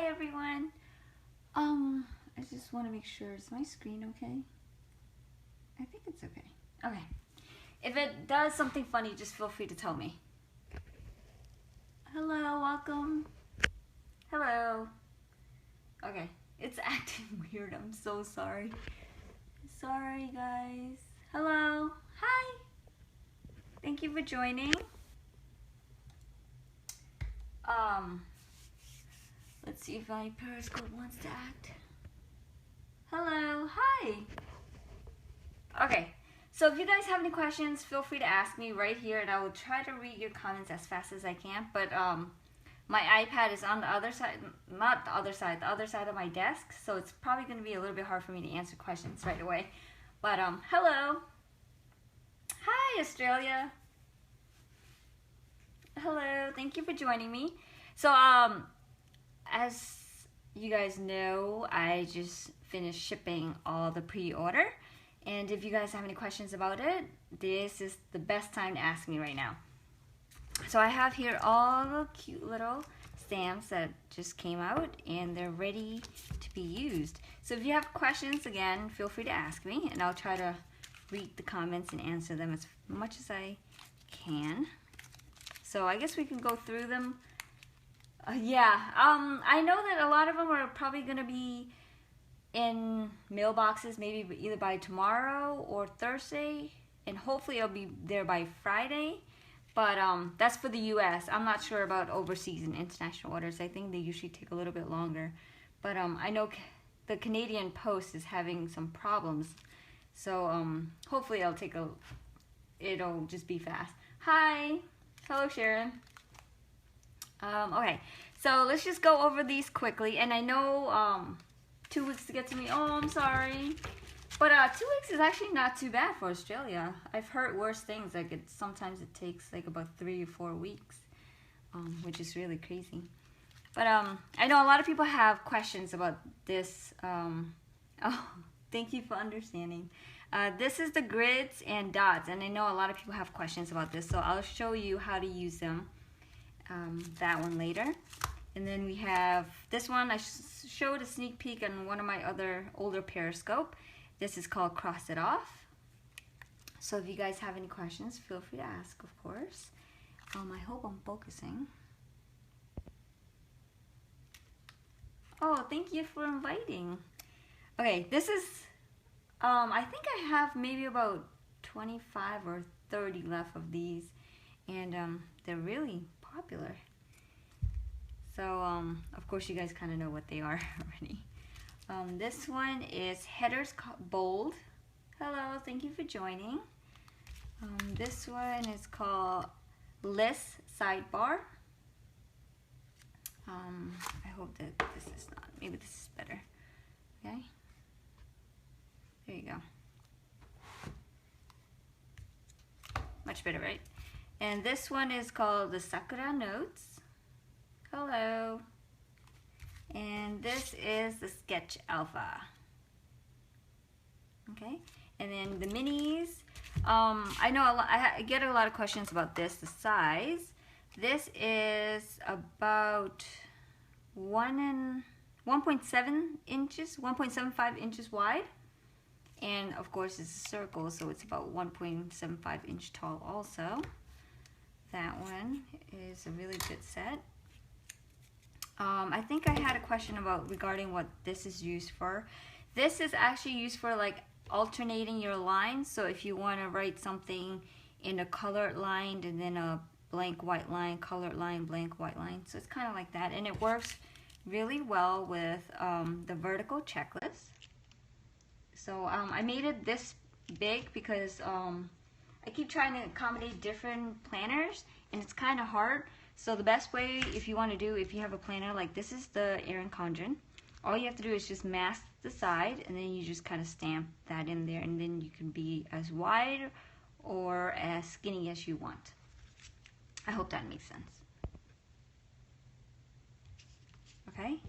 everyone. I just want to make sure, is my screen okay? I think it's okay. Okay. If it does something funny, just feel free to tell me. Hello, welcome. Hello. Okay, it's acting weird. I'm so sorry. Sorry, guys. Hello. Hi. Thank you for joining. Let's see if my Periscope wants to act. Hello. Hi. Okay. So if you guys have any questions, feel free to ask me right here, and I will try to read your comments as fast as I can. But my iPad is on the other side, not the other side of my desk, so it's probably going to be a little bit hard for me to answer questions right away. But hello. Hi, Australia. Hello. Thank you for joining me. So as you guys know, I just finished shipping all the pre-order. And if you guys have any questions about it, this is the best time to ask me right now. So I have here all the cute little stamps that just came out, and they're ready to be used. So if you have questions, again, feel free to ask me, and I'll try to read the comments and answer them as much as I can. So I guess we can go through them. I know that a lot of them are probably going to be in mailboxes maybe either by tomorrow or Thursday, and hopefully it'll be there by Friday. But that's for the US. I'm not sure about overseas and international orders. I think they usually take a little bit longer. But I know the Canadian Post is having some problems. So hopefully it'll just be fast. Hi. Hello, Sharon. Okay, so let's just go over these quickly. And I know 2 weeks to get to me. Oh, I'm sorry. But 2 weeks is actually not too bad for Australia. I've heard worse things. Like sometimes it takes like about 3 or 4 weeks, which is really crazy. But I know a lot of people have questions about this. Oh, thank you for understanding. This is the grids and dots, and I know a lot of people have questions about this, so I'll show you how to use them. That one later. And then we have this one. I showed a sneak peek on one of my other older Periscope. This is called Cross It Off. So if you guys have any questions, feel free to ask, of course. I hope I'm focusing. Oh, thank you for inviting. Okay, this is, I think I have maybe about 25 or 30 left of these, and they're really popular. So, of course, you guys kind of know what they are already. This one is Headers Bold. Hello, thank you for joining. This one is called List Sidebar. I hope that this is not, maybe this is better. Okay, there you go. Much better, right? And this one is called the Sakura Notes. Hello. And this is the Sketch Alpha. Okay, and then the minis. I know I get a lot of questions about this. The size. This is about 1.7 inches, 1.75 inches wide, and of course it's a circle, so it's about 1.75 inch tall. Also, that one is a really good set. I think I had a question regarding what this is used for. This is actually used for like alternating your lines. So if you want to write something in a colored line and then a blank white line, colored line, blank white line. So it's kind of like that, and it works really well with the vertical checklist. So I made it this big because I keep trying to accommodate different planners, and it's kind of hard. So the best way, if you want to do, if you have a planner like this is the Erin Condren, all you have to do is just mask the side, and then you just kind of stamp that in there, and then you can be as wide or as skinny as you want. I hope that makes sense. Okay.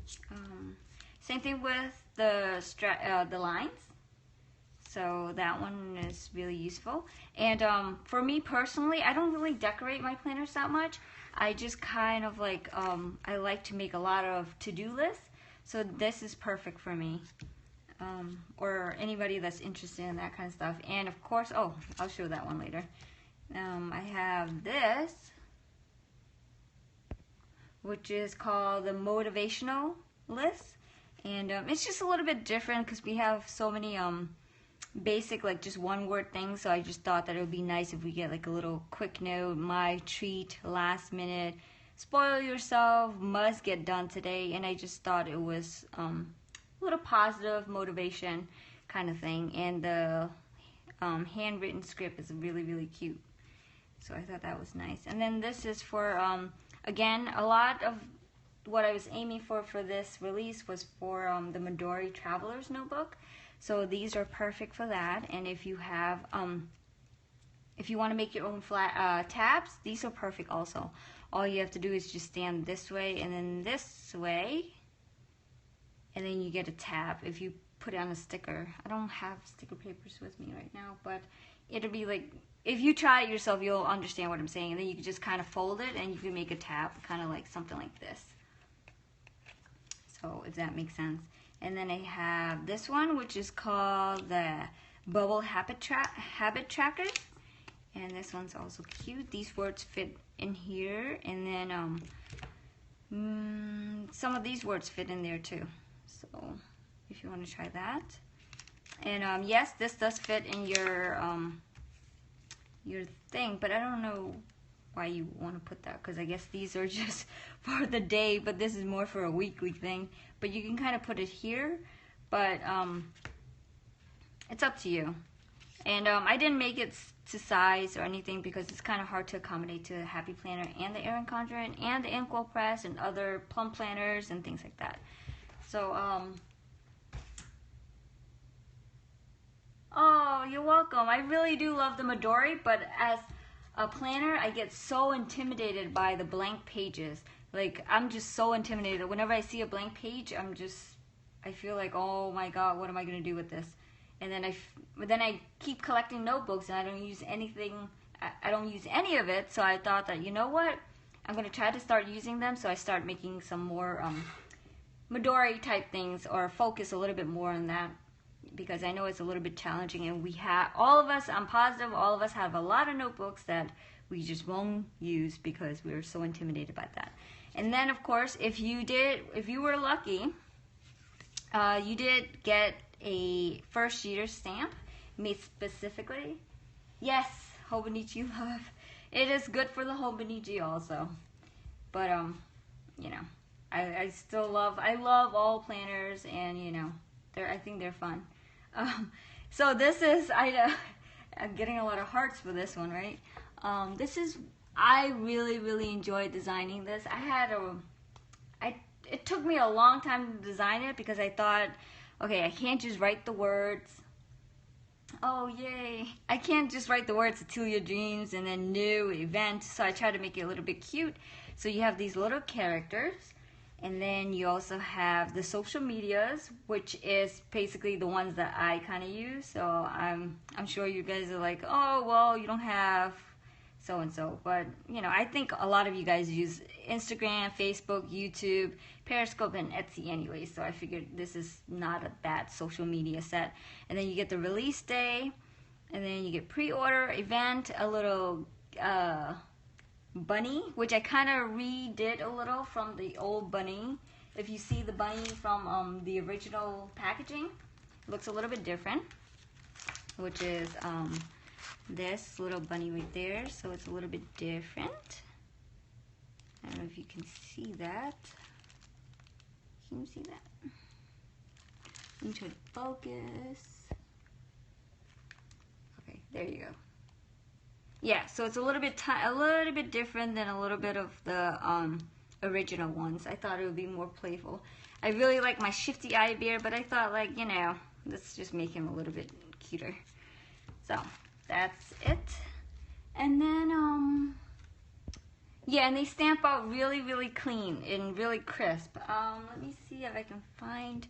Same thing with the lines. So that one is really useful. And for me personally, I don't really decorate my planners that much. I just kind of like, I like to make a lot of to-do lists. So this is perfect for me. Or anybody that's interested in that kind of stuff. And of course, oh, I'll show that one later. I have this, which is called the motivational list. And it's just a little bit different because we have so many basic, like just one word things. So I just thought that it would be nice if we get like a little quick note: my treat, last minute, spoil yourself, must get done today. And I just thought it was a little positive motivation kind of thing. And the handwritten script is really, really cute. So I thought that was nice. And then this is for, again, a lot of what I was aiming for this release was for the Midori Traveler's Notebook. So these are perfect for that. And if you have, if you want to make your own flat tabs, these are perfect also. All you have to do is just stand this way and then this way, and then you get a tab if you put it on a sticker. I don't have sticker papers with me right now, but it'll be like, if you try it yourself, you'll understand what I'm saying. And then you can just kind of fold it and you can make a tab, kind of like something like this. So if that makes sense. And then I have this one, which is called the Bubble Habit Tracker. And this one's also cute. These words fit in here. And then some of these words fit in there too. So if you want to try that. And yes, this does fit in your thing, but I don't know why you want to put that, because I guess these are just for the day, but this is more for a weekly thing. But you can kind of put it here, but it's up to you. And I didn't make it to size or anything because it's kind of hard to accommodate to the Happy Planner and the Erin Condren and the Inkwell Press and other plum planners and things like that. So oh, you're welcome. I really do love the Midori, but as a planner, I get so intimidated by the blank pages. Like, I'm just so intimidated. Whenever I see a blank page, I feel like, oh my God, what am I gonna do with this? And then I keep collecting notebooks and I don't use anything, I don't use any of it. So I thought that, you know what? I'm gonna try to start using them. So I start making some more Midori type things, or focus a little bit more on that, because I know it's a little bit challenging, and we have, all of us, I'm positive all of us have a lot of notebooks that we just won't use because we're so intimidated by that. And then of course, if you were lucky, you did get a first sheeter stamp made specifically. Yes, Hobonichi love. It is good for the Hobonichi also. But you know, I love all planners, and you know, I think they're fun. So this is, I'm getting a lot of hearts for this one, right? I really enjoyed designing this. It took me a long time to design it because I thought, okay, I can't just write the words. Oh, yay. I can't just write the words Atilia Dreams and then new event. So I tried to make it a little bit cute. So you have these little characters. And then you also have the social medias, which is basically the ones that I kind of use. So I'm sure you guys are like, oh, well, you don't have so-and-so. But, you know, I think a lot of you guys use Instagram, Facebook, YouTube, Periscope, and Etsy anyway. So I figured this is not a bad social media set. And then you get the release day. And then you get pre-order, event, a little bunny, which I kind of redid a little from the old bunny. If you see the bunny from the original packaging, it looks a little bit different, which is this little bunny right there. So it's a little bit different. I don't know if you can see that. Can you see that? Let me try to focus. Okay, there you go. Yeah, so it's a little bit different than a little bit of the original ones. I thought it would be more playful. I really like my shifty eye bear, but I thought, like, you know, let's just make him a little bit cuter. So that's it. And then yeah, and they stamp out really clean and really crisp. Let me see if I can find.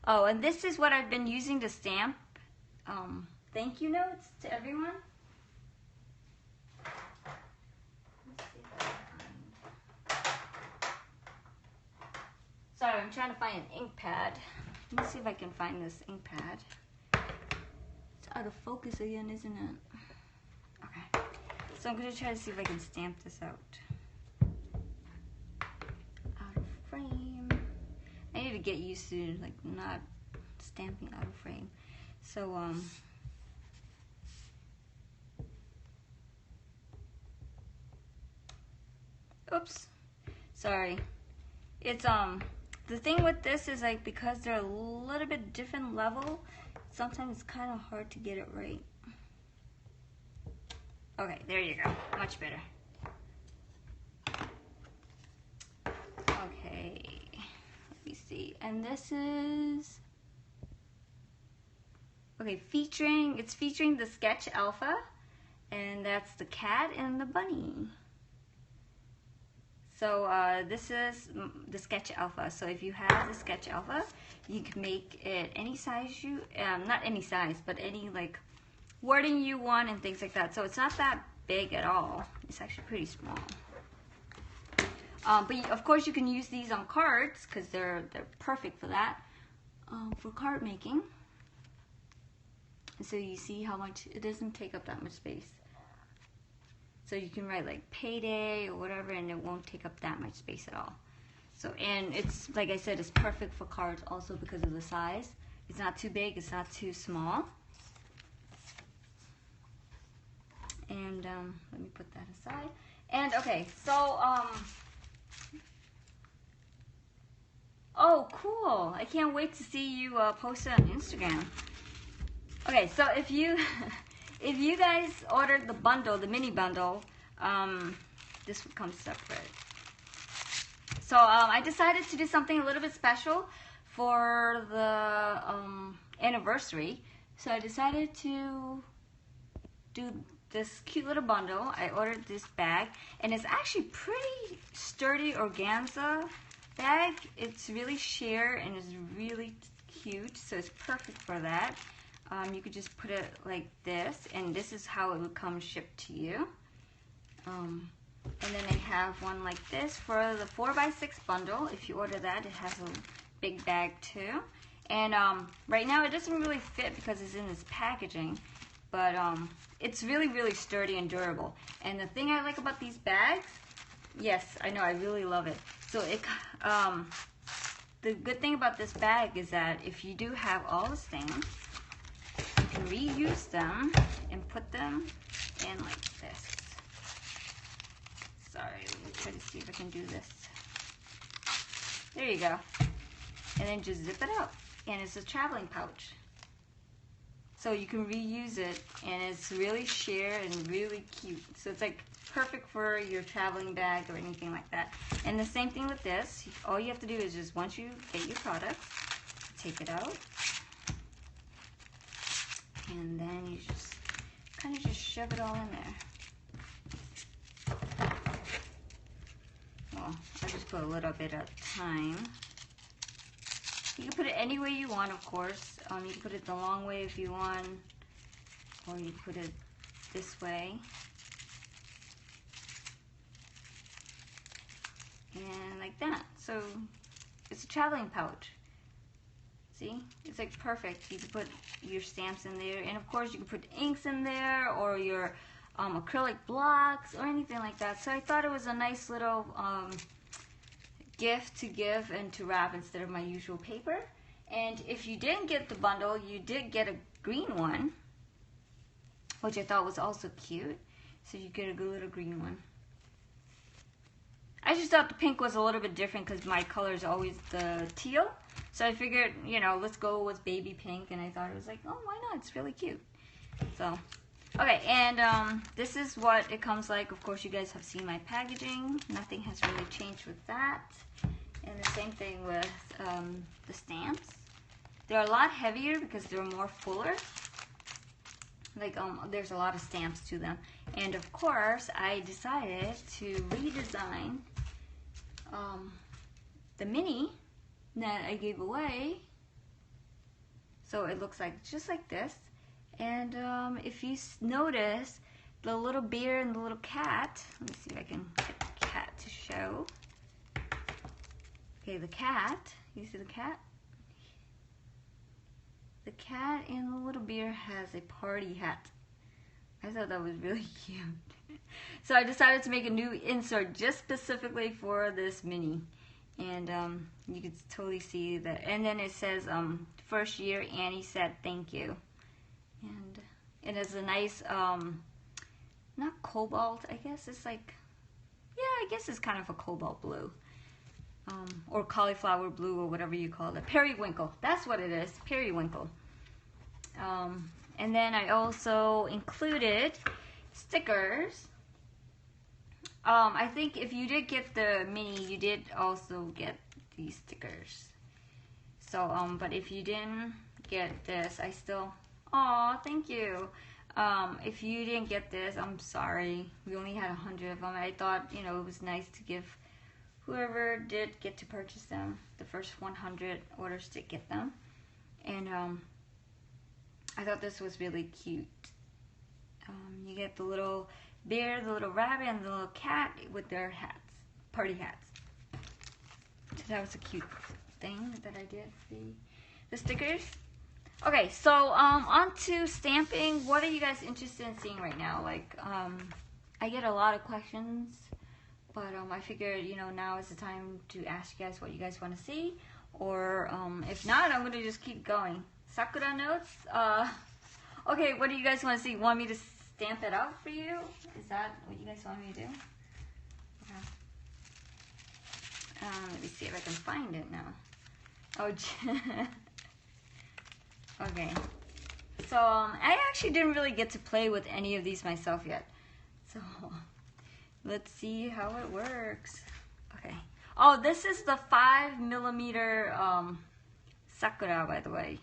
Oh, and this is what I've been using to stamp thank you notes to everyone. Sorry, I'm trying to find an ink pad. Let me see if I can find this ink pad. It's out of focus again, isn't it? Okay. So I'm going to try to see if I can stamp this out. Out of frame. I need to get used to like not stamping out of frame. So oops. Sorry. It's the thing with this is like because they're a little bit different level, sometimes it's kind of hard to get it right. Okay, there you go. Much better. Okay, let me see. And this is okay, it's featuring the Sketch Alpha, and that's the cat and the bunny. So this is the Sketch Alpha. So if you have the Sketch Alpha, you can make it any size you, not any size, but any like wording you want and things like that. So it's not that big at all. It's actually pretty small. But of course you can use these on cards because they're perfect for that, for card making. And so you see how much, it doesn't take up that much space. So you can write like payday or whatever and it won't take up that much space at all. So, and it's, like I said, it's perfect for cards also because of the size. It's not too big, it's not too small. And let me put that aside. And okay, so, oh cool, I can't wait to see you post it on Instagram. Okay, so if you if you guys ordered the bundle, the mini bundle, this comes separate. So I decided to do something a little bit special for the anniversary. So I decided to do this cute little bundle. I ordered this bag, and it's actually pretty sturdy organza bag. It's really sheer and it's really cute, so it's perfect for that. You could just put it like this, and this is how it would come shipped to you. And then I have one like this for the 4x6 bundle. If you order that, it has a big bag too. And right now it doesn't really fit because it's in this packaging, but it's really, really sturdy and durable. And the thing I like about these bags, yes, I know, I really love it. So it, the good thing about this bag is that if you do have all the stains, you can reuse them and put them in like this. Sorry, let me try to see if I can do this. There you go. And then just zip it up. And it's a traveling pouch. So you can reuse it, and it's really sheer and really cute. So it's like perfect for your traveling bag or anything like that. And the same thing with this. All you have to do is just once you get your product, take it out. And then you just kind of just shove it all in there. Well, I'll just put a little bit at a time. You can put it any way you want, of course. You can put it the long way if you want, or you put it this way. And like that. So it's a traveling pouch. See? It's like perfect. You can put your stamps in there, and of course you can put inks in there, or your acrylic blocks, or anything like that. So I thought it was a nice little gift to give and to wrap instead of my usual paper. And if you didn't get the bundle, you did get a green one, which I thought was also cute. So you get a good little green one. I just thought the pink was a little bit different because my color is always the teal. So I figured, you know, let's go with baby pink, and I thought it was like, oh, why not? It's really cute. So, okay, and this is what it comes like. Of course, you guys have seen my packaging. Nothing has really changed with that. And the same thing with the stamps. They're a lot heavier because they're more fuller. Like, there's a lot of stamps to them. And of course, I decided to redesign the mini that I gave away. So it looks like just like this. And if you notice, the little bear and the little cat, let me see if I can get the cat to show. Okay, the cat, you see the cat? The cat and the little bear has a party hat. I thought that was really cute. So I decided to make a new insert just specifically for this mini. And you can totally see that. And then it says, first year Annie said thank you. And it is a nice, not cobalt, I guess it's like, yeah, I guess it's kind of a cobalt blue. Or cauliflower blue, or whatever you call it. Periwinkle, that's what it is, periwinkle. And then I also included stickers. I think if you did get the mini, you did also get these stickers. So, but if you didn't get this, I still, aw, thank you. If you didn't get this, I'm sorry. We only had 100 of them. I thought, you know, it was nice to give whoever did get to purchase them, the first 100 orders to get them. And I thought this was really cute. You get the little bear, the little rabbit, and the little cat with their hats, party hats. So that was a cute thing that I did, the stickers. Okay, so on to stamping. What are you guys interested in seeing right now? Like, I get a lot of questions, but I figured, you know, now is the time to ask you guys what you guys want to see. Or if not, I'm gonna just keep going. Sakura notes. Okay, what do you guys want to see? Want me to stamp it out for you? Is that what you guys want me to do? Okay. Let me see if I can find it now. Oh, okay. So I actually didn't really get to play with any of these myself yet. So let's see how it works. Okay. Oh, this is the 5mm Sakura, by the way,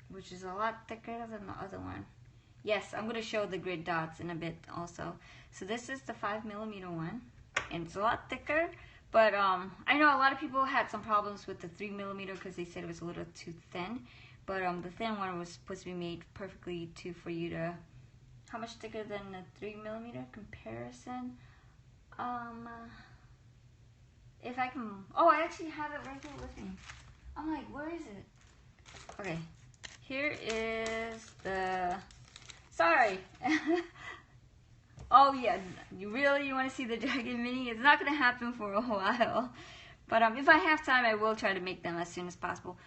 which is a lot thicker than the other one. Yes, I'm going to show the grid dots in a bit also. So this is the 5mm one, and it's a lot thicker, but I know a lot of people had some problems with the 3mm because they said it was a little too thin, but the thin one was supposed to be made perfectly for you to, how much thicker than the 3mm comparison? If I can, oh, I actually have it right here with me. I'm like, where is it? Okay. Here is the, sorry. Oh yeah, you want to see the Dragon Mini? It's not going to happen for a while. But if I have time, I will try to make them as soon as possible.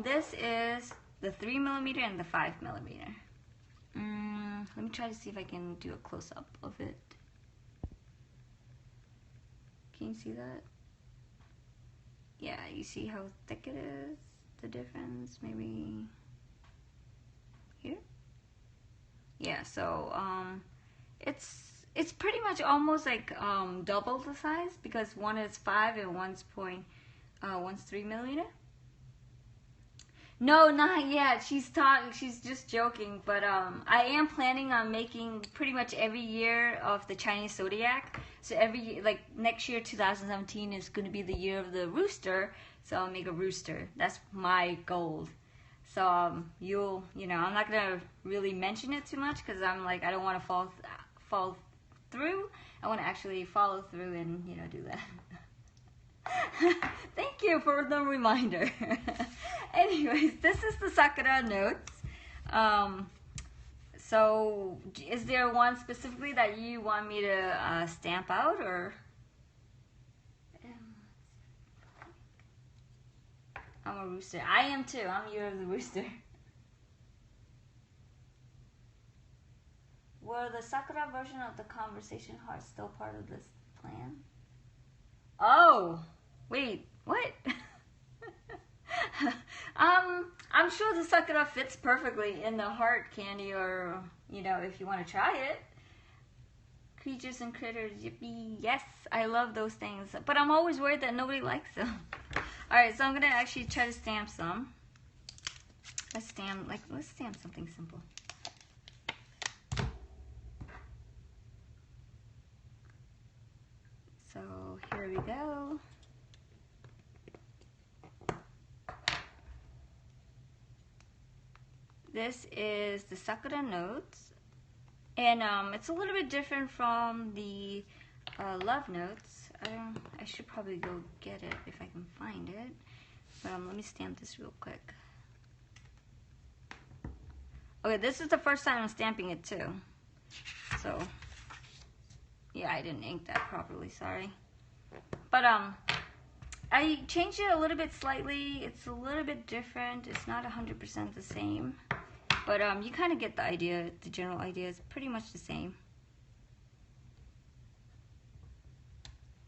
This is the 3mm and the 5mm. Let me try to see if I can do a close-up of it. Can you see that? Yeah, you see how thick it is? The difference, maybe here? Yeah, so it's pretty much almost like double the size, because one is 5 and one's 3mm. No, not yet. She's just joking, but I am planning on making pretty much every year of the Chinese zodiac. So like next year, 2017, is going to be the year of the rooster. So I'll make a rooster. That's my goal. So you know, I'm not gonna really mention it too much because I'm like, I don't want to fall through. I want to actually follow through and, you know, do that. Thank you for the reminder. Anyways, this is the Sakura notes. So is there one specifically that you want me to stamp out, or? I'm a rooster. I am too. I'm year of the rooster. Were the Sakura version of the conversation heart still part of this plan? Oh, wait, what? I'm sure the Sakura fits perfectly in the heart candy, or, you know, if you want to try it. Creatures and critters, yippee. Yes, I love those things. But I'm always worried that nobody likes them. Alright, so I'm going to actually try to stamp some. Let's stamp something simple. So here we go. This is the Sakura Notes, and it's a little bit different from the Love Notes. I should probably go get it if I can find it, but let me stamp this real quick. Okay, this is the first time I'm stamping it too, so yeah, I didn't ink that properly, sorry. But I changed it a little bit slightly. It's a little bit different. It's not 100% the same, but you kind of get the idea. The general idea is pretty much the same.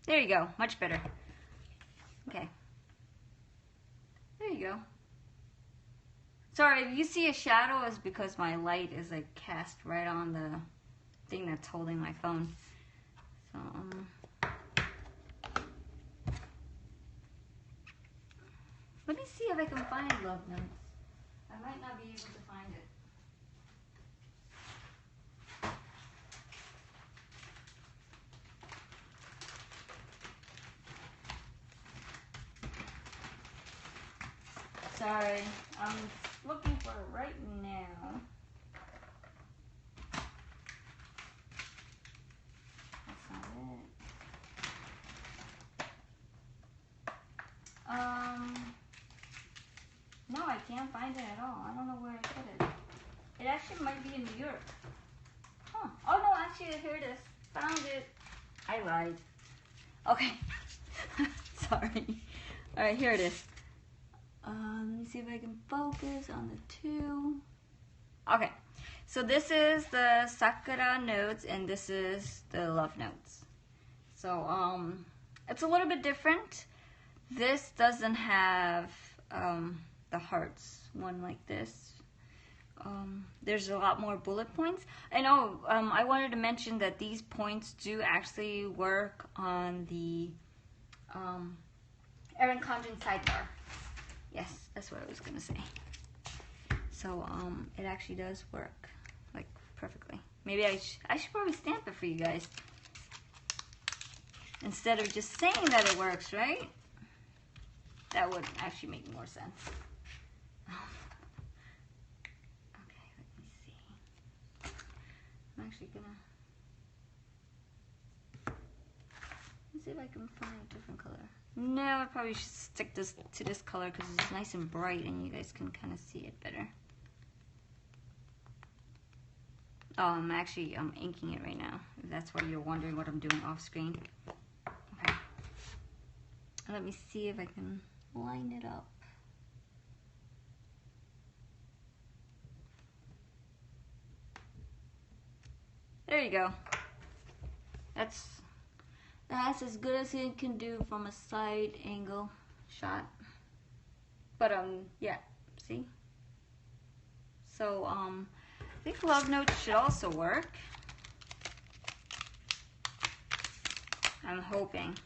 There you go, much better. Okay, there you go. Sorry, if you see a shadow, it's because my light is like cast right on the thing that's holding my phone. So, let me see if I can find Love Notes. I might not be able to find it. Sorry, I'm looking for it right now. That's not it. No, I can't find it at all. I don't know where I put it. It actually might be in New York. Huh. Oh no, actually here it is. Found it. I lied. Okay. Sorry. Alright, here it is. Let me see if I can focus on the two. Okay. So this is the Sakura Notes and this is the Love Notes. So it's a little bit different. This doesn't have the hearts one like this. There's a lot more bullet points. And I wanted to mention that these points do actually work on the Erin Condren sidebar. Yes, that's what I was gonna say. So it actually does work like perfectly. Maybe I should probably stamp it for you guys instead of just saying that it works, right? That would actually make more sense. Okay, let me see. I'm actually gonna, let's see if I can find a different color. No, I probably should stick this to this color because it's nice and bright and you guys can kind of see it better. Oh, I'm inking it right now. If that's why you're wondering what I'm doing off screen. Okay. Let me see if I can line it up. There you go. That's as good as it can do from a side angle shot. But yeah, see? So I think Love Notes should also work. I'm hoping.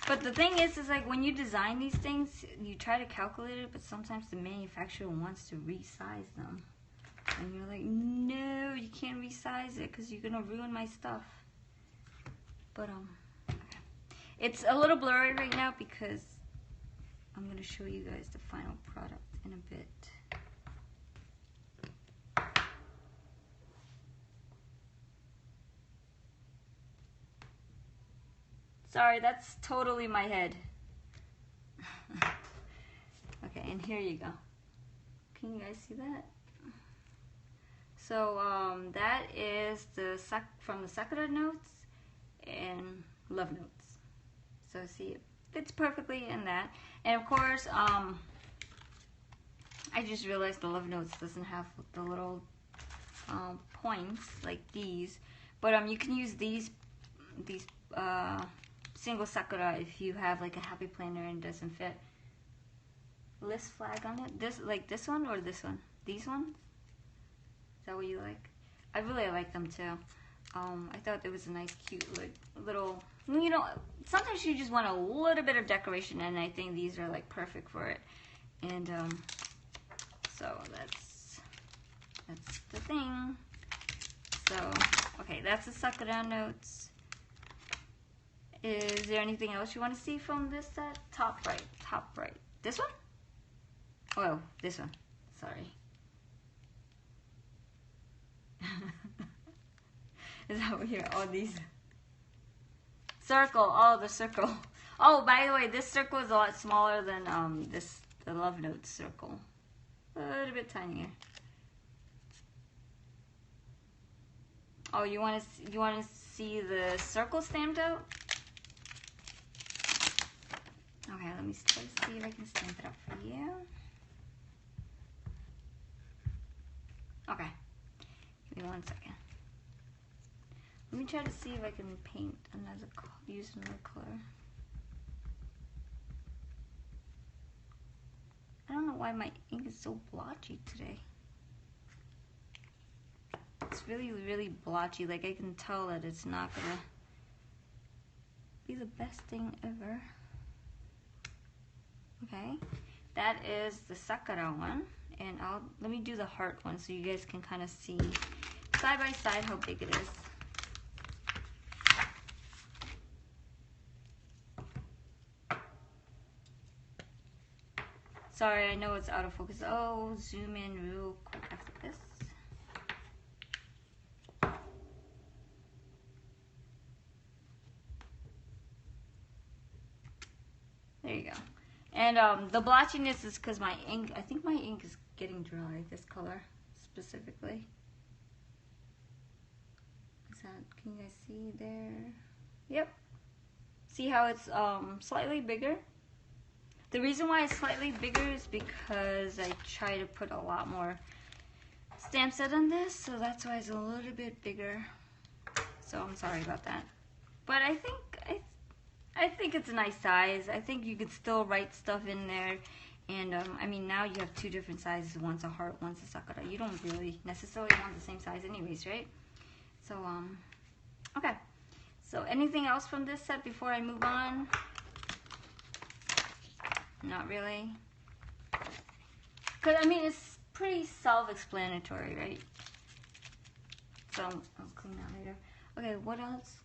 But the thing is like when you design these things, you try to calculate it, but sometimes the manufacturer wants to resize them. And you're like, no, you can't resize it because you're gonna ruin my stuff. But okay. It's a little blurry right now because I'm gonna show you guys the final product in a bit. Sorry, that's totally my head. Okay, and here you go. Can you guys see that? So that is from the Sakura Notes and Love Notes. So see, it fits perfectly in that. And of course, I just realized the Love Notes doesn't have the little points like these, but you can use these single Sakura if you have like a happy planner and it doesn't fit. List flag on it. This one or this one? These ones? Is that what you like? I really like them too. I thought it was a nice, cute little. You know, sometimes you just want a little bit of decoration, and I think these are like perfect for it. And so that's the thing. So okay, that's the Sakura Notes. Is there anything else you want to see from this set? Top right. This one? Oh, this one. Sorry. Is that what you're, oh, these. Circle, oh, the circle. Oh, by the way, this circle is a lot smaller than the Love Notes circle. A little bit tinier. Oh, you want to see the circle stamped out? Okay, let me try to see if I can stamp it up for you. Okay, give me 1 second. Let me try to see if I can paint another, use another color. I don't know why my ink is so blotchy today. It's really, really blotchy. Like, I can tell that it's not gonna be the best thing ever. Okay, that is the Sakura one, and let me do the heart one so you guys can kind of see side by side how big it is. Sorry, I know it's out of focus. Oh, zoom in real quick after this. There you go. And the blotchiness is because my ink, I think my ink is getting dry, this color specifically. Is that, can you guys see there? Yep. See how it's slightly bigger? The reason why it's slightly bigger is because I try to put a lot more stamp set on this, so that's why it's a little bit bigger. So I'm sorry about that. But I think it's a nice size. I think you could still write stuff in there. And I mean, now you have 2 different sizes. One's a heart, one's a Sakura. You don't really necessarily want the same size anyways, right? So, okay. So anything else from this set before I move on? Not really. Because, I mean, it's pretty self-explanatory, right? So, I'll clean that later. Okay, what else?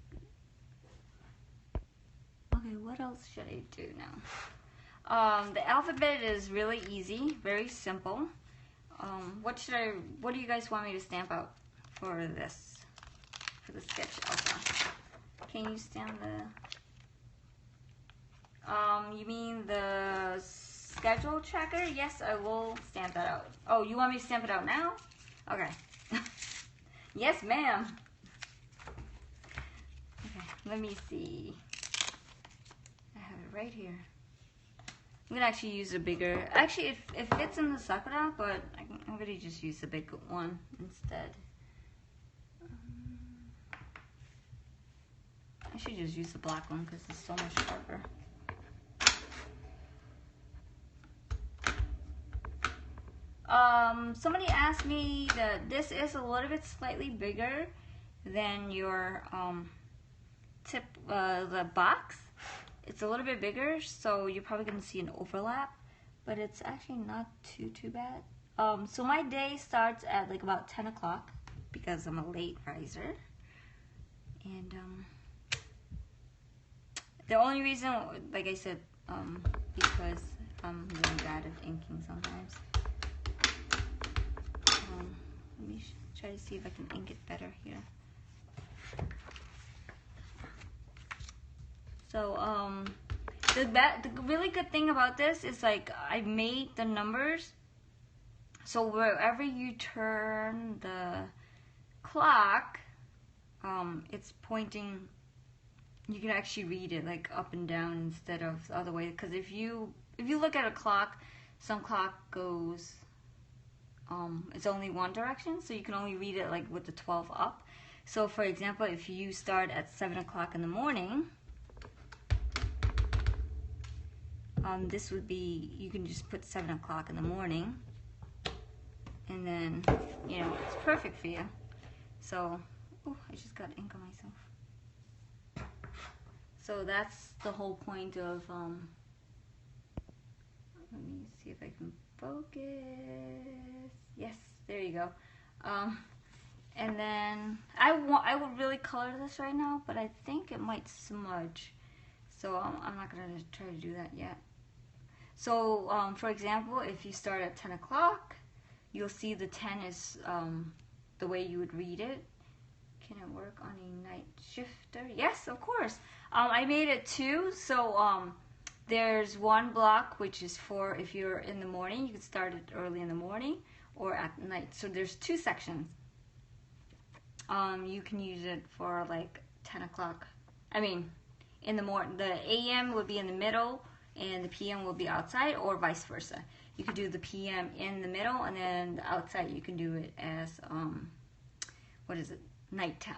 Okay, what else should I do now? The alphabet is really easy, very simple. What do you guys want me to stamp out for this? For the sketch alpha? Can you stamp the... you mean the schedule tracker? Yes, I will stamp that out. Oh, you want me to stamp it out now? Okay. Yes, ma'am. Okay, let me see. I have it right here. I'm gonna actually use a bigger. Actually, it fits in the Sakura, but I'm gonna just use the big one instead. I should just use the black one because it's so much sharper. Somebody asked me that this is a little bit slightly bigger than your the box. It's a little bit bigger, so you're probably gonna see an overlap, but it's actually not too bad. So my day starts at like about 10 o'clock because I'm a late riser, and the only reason, like I said, because I'm really bad at inking sometimes. Let me try to see if I can ink it better here. So, the really good thing about this is, like, I made the numbers, so wherever you turn the clock, it's pointing, you can actually read it, like, up and down instead of the other way, because if you look at a clock, some clock goes, it's only one direction, so you can only read it, like, with the 12 up. So, for example, if you start at 7 o'clock in the morning, this would be, you can just put 7 o'clock in the morning, and then, you know, it's perfect for you. So, oh, I just got ink on myself. So that's the whole point of, let me see if I can focus. Yes, there you go. And then, I would really color this right now, but I think it might smudge. So I'm not going to try to do that yet. So, for example, if you start at 10 o'clock, you'll see the 10 is the way you would read it. Can it work on a night shifter? Yes, of course. I made it 2, so there's one block which is for if you're in the morning, you can start it early in the morning or at night. So there's 2 sections. You can use it for like 10 o'clock. I mean, in the morning, the AM will be in the middle and the PM will be outside, or vice versa. You could do the PM in the middle, and then the outside you can do it as what is it?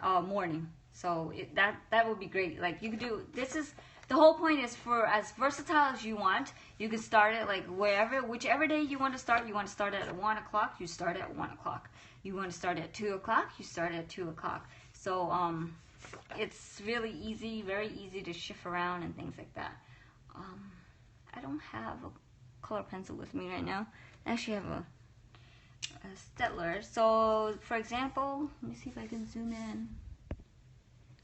Morning. So that would be great. Like you could do, this is the whole point is for as versatile as you want. You can start it like whichever day you want to start. You want to start at 1 o'clock, you start at 1 o'clock. You want to start at 2 o'clock, you start at 2 o'clock. So it's really easy, very easy to shift around and things like that. I don't have a color pencil with me right now. I actually have a Staedtler. So for example, let me see if I can zoom in.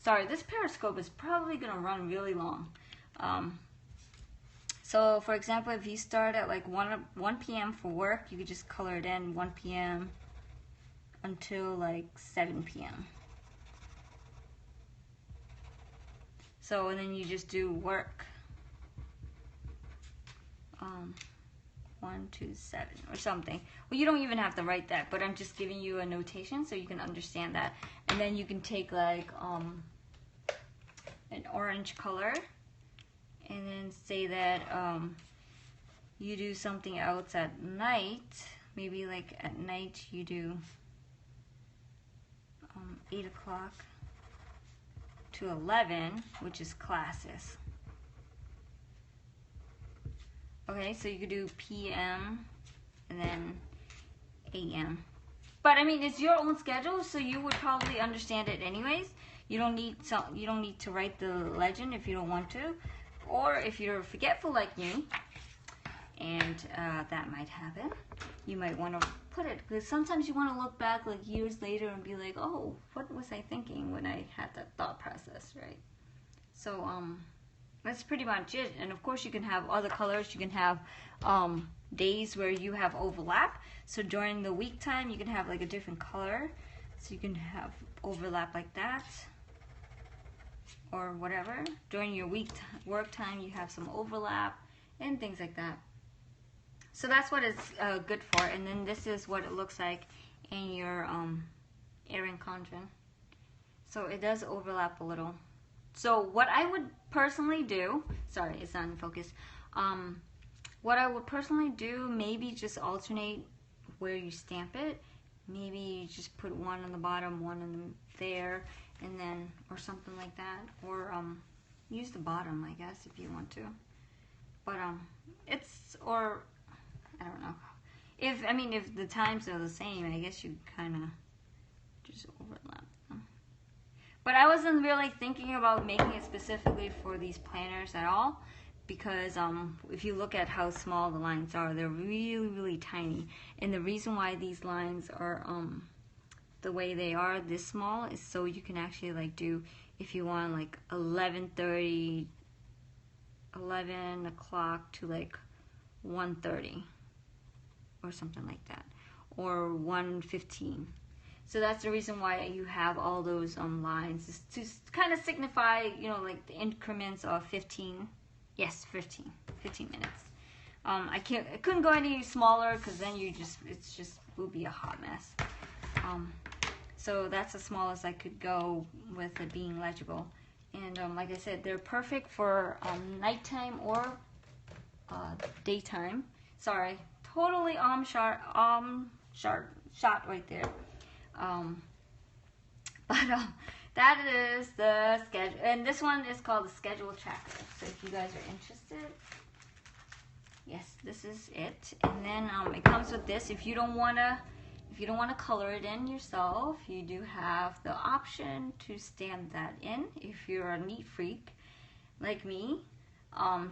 Sorry, this periscope is probably gonna run really long. So for example, if you start at like 1 p.m. for work, you could just color it in 1 p.m. until like 7 p.m. So and then you just do work 1 to 7 or something. Well, you don't even have to write that, but I'm just giving you a notation so you can understand that. And then you can take like an orange color and then say that you do something else at night. Maybe like at night you do 8 o'clock to 11, which is classes. Okay, so you could do PM and then AM. But I mean, it's your own schedule, so you would probably understand it anyways. You don't need to write the legend if you don't want to, or if you're forgetful like me, and that might happen. You might want to put it, because sometimes you want to look back like years later and be like, oh, what was I thinking when I had that thought process, right? So that's pretty much it. And of course you can have other colors. You can have days where you have overlap. So during the week time you can have like a different color. So you can have overlap like that or whatever. During your work time you have some overlap and things like that. So that's what it's good for. And then this is what it looks like in your Erin Condren. So it does overlap a little. So what I would personally do, sorry, it's not in focus. What I would personally do, maybe just alternate where you stamp it. Maybe you just put one on the bottom, one on there, and then, or something like that. Or use the bottom, I guess, if you want to. But it's, or I don't know. If the times are the same, I guess you kind of just overlap them. But I wasn't really thinking about making it specifically for these planners at all, because if you look at how small the lines are, they're really, really tiny. And the reason why these lines are the way they are this small is so you can actually like do, if you want, like 11 o'clock to like 1:30 or something like that, or 1:15. So that's the reason why you have all those lines, is to kind of signify, you know, like the increments of 15. Yes, 15 minutes. I couldn't go any smaller, because then it would be a hot mess. So that's the smallest I could go with it being legible. And like I said, they're perfect for nighttime or daytime. Sorry, totally shot right there. That is the schedule, and this one is called the schedule tracker. So if you guys are interested, yes, this is it. And then it comes with this. If you don't wanna color it in yourself, you do have the option to stamp that in. If you're a neat freak like me,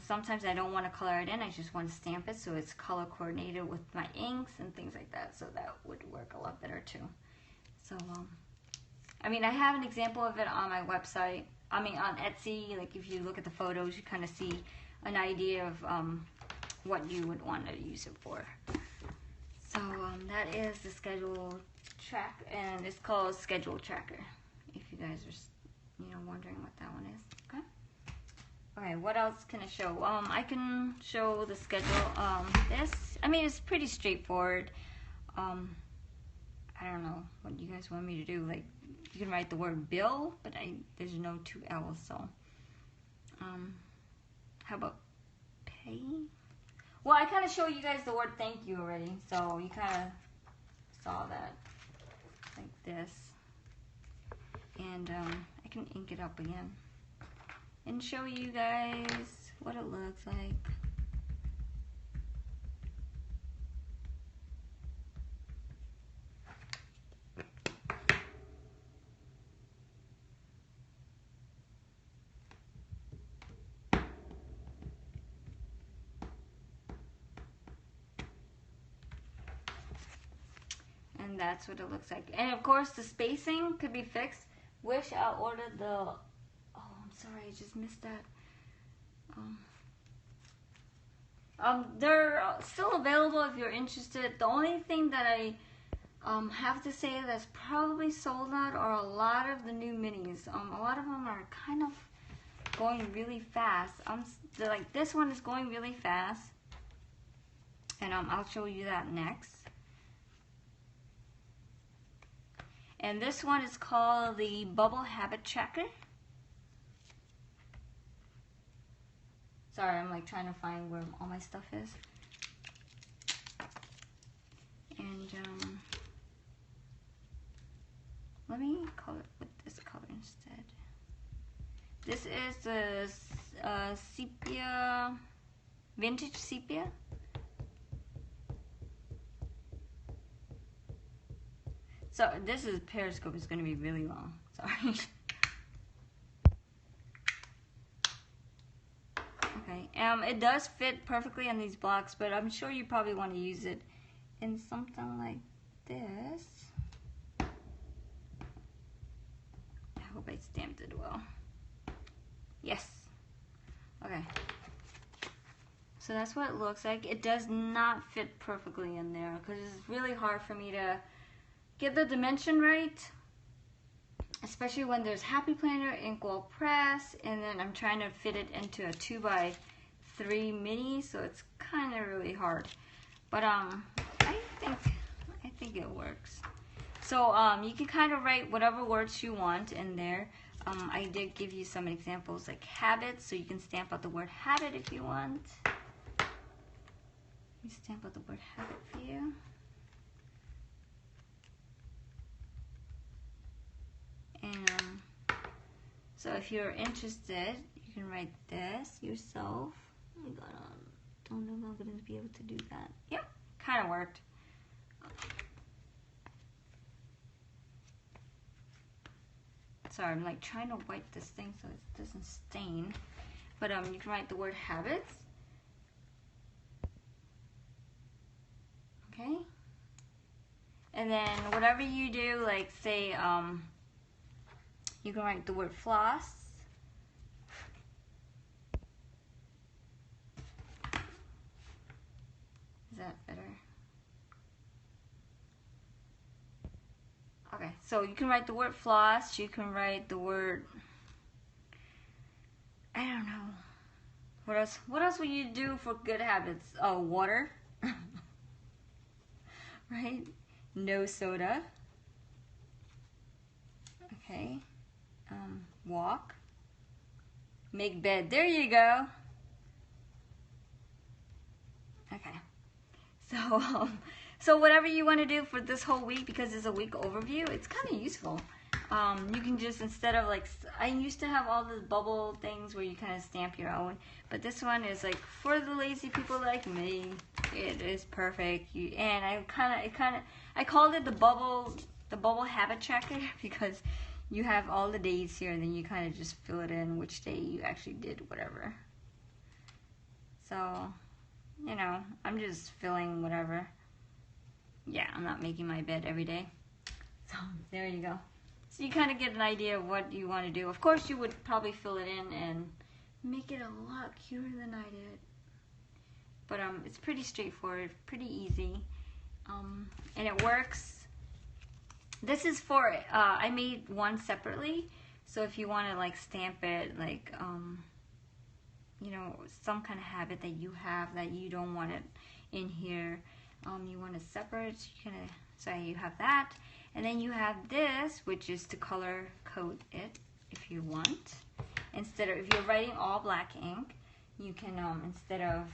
sometimes I don't want to color it in. I just want to stamp it so it's color coordinated with my inks and things like that. So that would work a lot better too. So I have an example of it on my website. On Etsy. Like if you look at the photos, you kind of see an idea of what you would want to use it for. So that is the schedule track, and it's called Schedule Tracker. If you guys are, wondering what that one is. Okay. Okay. What else can I show? I can show the schedule. It's pretty straightforward. I don't know what you guys want me to do. Like, you can write the word bill, but there's no 2 L's, so. How about pay? Well, I kind of showed you guys the word thank you already, so you kind of saw that, like this. And I can ink it up again and show you guys what it looks like. And that's what it looks like. And of course the spacing could be fixed. Wish I ordered the, oh, I'm sorry, I just missed that. They're still available if you're interested. The only thing that I have to say that's probably sold out are a lot of the new minis. A lot of them are kind of going really fast. Like this one is going really fast. And I'll show you that next. And this one is called the Bubble Habit Tracker. Sorry, I'm like trying to find where all my stuff is. And let me color it with this color instead. This is the sepia, vintage sepia. So this Periscope is going to be really long. Sorry. Okay. It does fit perfectly on these blocks, but I'm sure you probably want to use it in something like this. I hope I stamped it well. Yes. Okay. So that's what it looks like. It does not fit perfectly in there because it's really hard for me to get the dimension right, especially when there's Happy Planner, Inkwell Press, and then I'm trying to fit it into a 2x3 mini, so it's kind of really hard. But I think it works. So you can kind of write whatever words you want in there. I did give you some examples like habits, so you can stamp out the word habit if you want. Let me stamp out the word habit for you. And so if you're interested, you can write this yourself. Oh my God, I don't know if I'm going to be able to do that. Yep, kind of worked. Sorry, I'm like trying to wipe this thing so it doesn't stain. But you can write the word habits. Okay. And then whatever you do, like say, you can write the word floss. Is that better? Okay, so you can write the word floss. You can write the word, I don't know. What else? What else would you do for good habits? Oh, water. Right? No soda. Okay. Walk. Make bed. There you go. Okay. So, so whatever you want to do for this whole week, because it's a week overview, it's kind of useful. You can just, instead of like, I used to have all the bubble things where you kind of stamp your own, but this one is like for the lazy people like me. It is perfect. And I called it the bubble habit tracker because you have all the days here, and then you kind of just fill it in which day you actually did whatever. So, you know, I'm just filling whatever. Yeah, I'm not making my bed every day. So, there you go. So you kind of get an idea of what you want to do. Of course, you would probably fill it in and make it a lot cuter than I did. But it's pretty straightforward, pretty easy. And it works This is for, I made one separately. So if you want to like stamp it, like, you know, some kind of habit that you have that you don't want it in here, you want to separate, you can, so you have that. And then you have this, which is to color code it if you want. Instead of, if you're writing all black ink, you can, instead of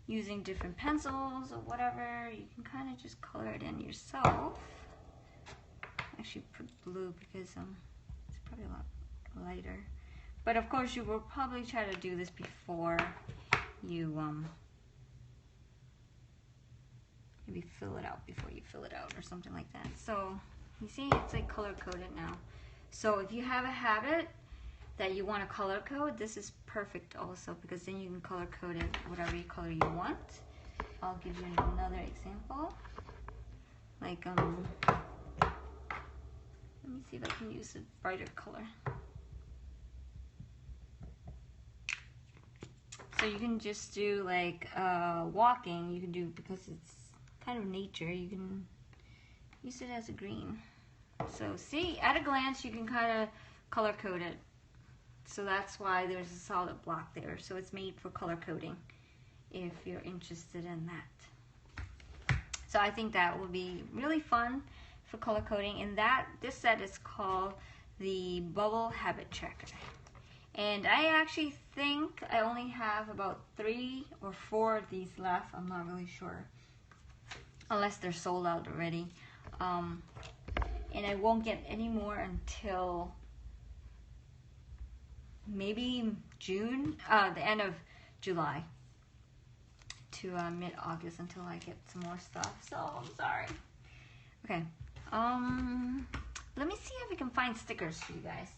using different pencils or whatever, you can kind of just color it in yourself. Actually put blue because it's probably a lot lighter. But of course you will probably try to do this before you maybe fill it out before you fill it out or something like that. So you see, it's like color coded now. So if you have a habit that you want to color code, this is perfect also, because then you can color code it whatever color you want. I'll give you another example. Like let me see if I can use a brighter color. So you can just do like walking, you can do, because it's kind of nature, you can use it as a green. So see, at a glance you can kind of color code it. So that's why there's a solid block there. So it's made for color coding if you're interested in that. So I think that will be really fun for color coding. And this set is called the Bubble Habit Tracker. And I actually think I only have about 3 or 4 of these left. I'm not really sure, unless they're sold out already. And I won't get any more until maybe June, the end of July to mid-August, until I get some more stuff. So I'm sorry. Okay. Let me see if I can find stickers for you guys.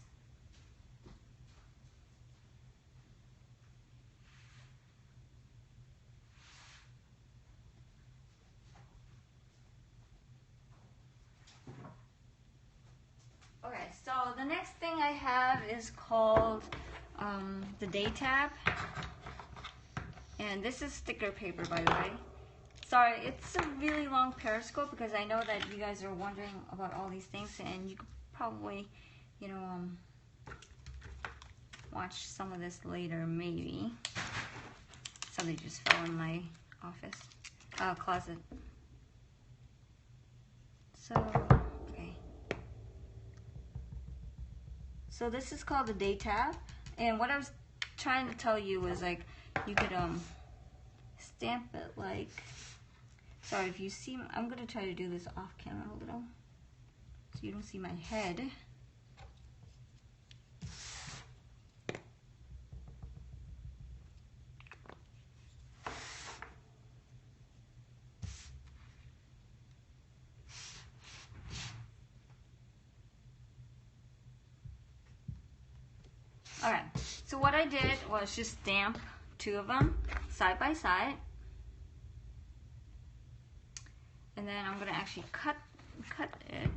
Okay, so the next thing I have is called the Day Tab. And this is sticker paper, by the way. Sorry, it's a really long Periscope because I know that you guys are wondering about all these things, and you could probably, you know, watch some of this later, maybe. Something just fell in my office, closet. So, okay. So this is called the Day Tab, and what I was trying to tell you was, like, you could stamp it like, sorry if you see, I'm gonna try to do this off camera a little so you don't see my head. Alright, so what I did was just stamp 2 of them side by side, and then I'm gonna actually cut it.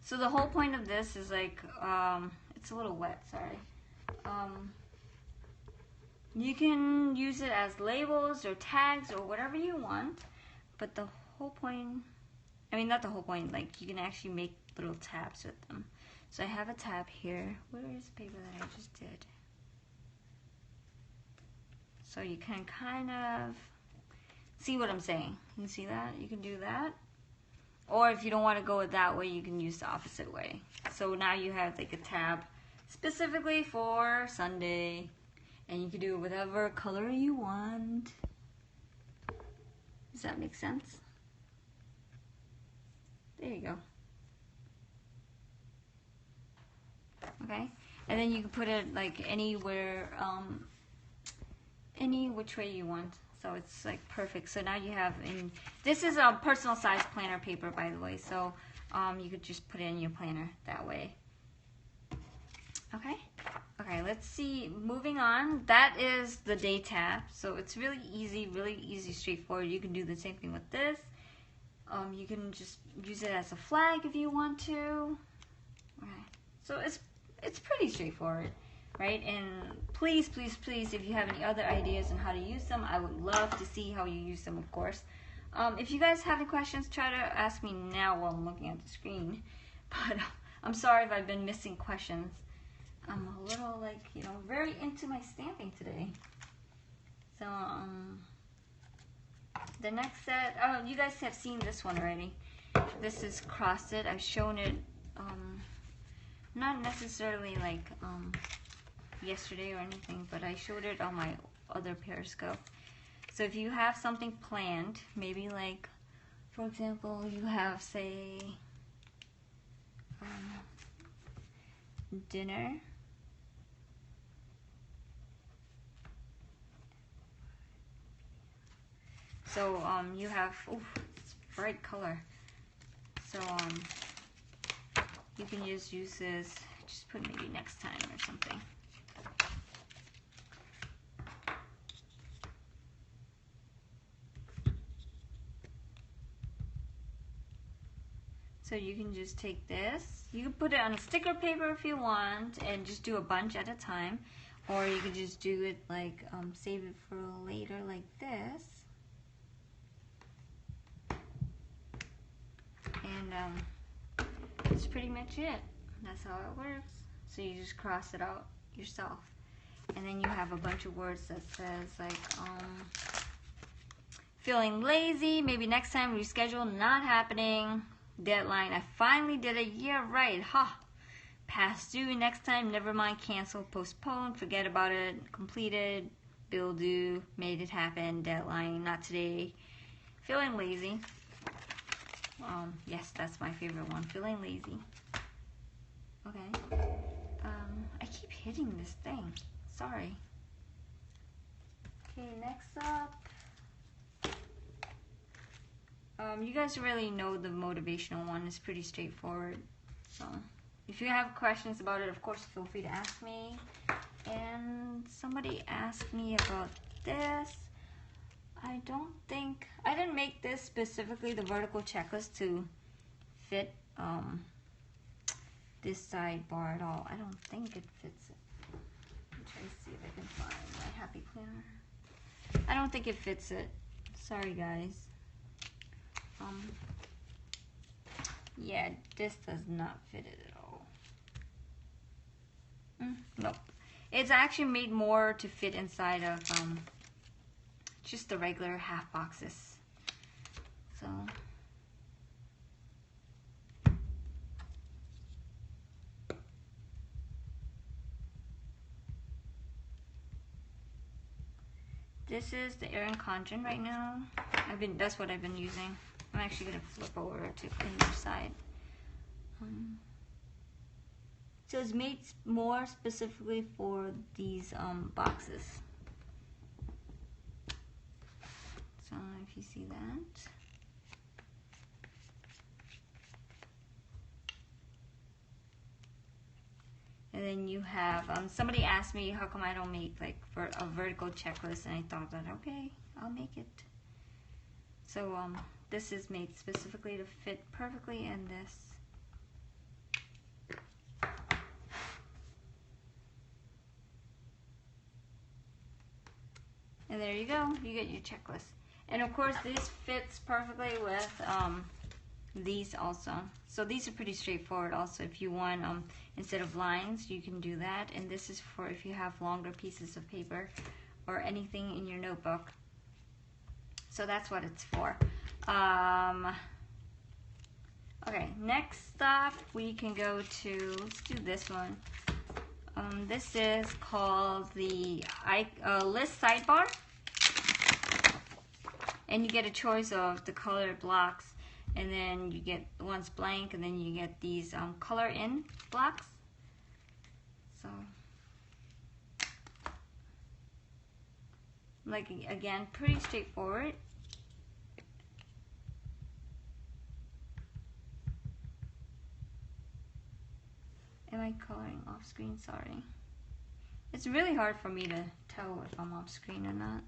So the whole point of this is like, it's a little wet, sorry. You can use it as labels or tags or whatever you want, but the whole point, I mean not the whole point, like you can actually make little tabs with them. So I have a tab here. Where is the paper that I just did? So you can kind of see what I'm saying. You see that? You can do that. Or if you don't want to go with that way, you can use the opposite way. So now you have like a tab specifically for Sunday, and you can do whatever color you want. Does that make sense? There you go. Okay, and then you can put it like anywhere, any which way you want. So it's like perfect. So now you have, this is a personal size planner paper, by the way. So you could just put it in your planner that way. Okay. Okay, let's see. Moving on. That is the Day Tab. So it's really easy, straightforward. You can do the same thing with this. You can just use it as a flag if you want to. Okay. So it's pretty straightforward, right? And please, please, please, if you have any other ideas on how to use them, I would love to see how you use them, of course. If you guys have any questions, try to ask me now while I'm looking at the screen. But I'm sorry if I've been missing questions. I'm a little, like, you know, very into my stamping today. So, the next set, oh, you guys have seen this one already. This is Cross-Stitch. I've shown it, not necessarily like yesterday or anything, but I showed it on my other Periscope. So if you have something planned, maybe like, for example, you have, say, dinner. So you have, ooh, it's bright color. So you can just use this, just put maybe next time or something. So you can just take this, you can put it on a sticker paper if you want and just do a bunch at a time, or you can just do it like, save it for later like this. And that's pretty much it. That's how it works. So you just cross it out yourself. And then you have a bunch of words that says like, feeling lazy, maybe next time reschedule, not happening, deadline, I finally did it, yeah right, ha. Past due, next time, never mind, cancel, postpone, forget about it, completed, bill due, made it happen, deadline, not today, feeling lazy. Yes, that's my favorite one, feeling lazy. Okay. I keep hitting this thing. Sorry. Okay, next up. You guys really know the motivational one is pretty straightforward. So, if you have questions about it, of course, feel free to ask me. And somebody asked me about this. I didn't make this specifically the vertical checklist to fit this sidebar at all. I don't think it fits it. I'm trying to see if I can find my happy planner. I don't think it fits it. Sorry guys. Yeah, this does not fit it at all. Nope. It's actually made more to fit inside of just the regular half boxes. So this is the Erin Condren right now. That's what I've been using. I'm actually gonna flip over to the other side. So it's made more specifically for these boxes. So if you see that. And then you have, somebody asked me how come I don't make like for a vertical checklist, and I thought that, okay, I'll make it. So this is made specifically to fit perfectly in this. And there you go, you get your checklist. And of course this fits perfectly with these also. So these are pretty straightforward also. If you want, instead of lines, you can do that. And this is for if you have longer pieces of paper or anything in your notebook. So that's what it's for. Okay, next up we can go to, let's do this one. This is called the list sidebar. And you get a choice of the color blocks, and then you get one's blank, and then you get these color in blocks. So, like, again, pretty straightforward. Am I coloring off screen? Sorry. It's really hard for me to tell if I'm off screen or not.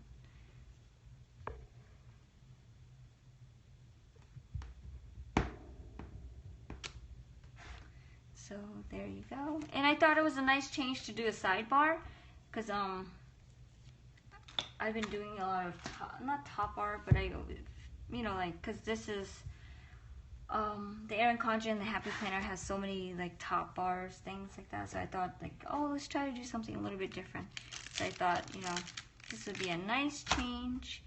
So there you go. And I thought it was a nice change to do a sidebar, because I've been doing a lot of not top art, but I, you know, like, because this is the Erin Condren and the Happy Planner has so many like top bars, things like that. So I thought like, oh, let's try to do something a little bit different. So I thought, you know, this would be a nice change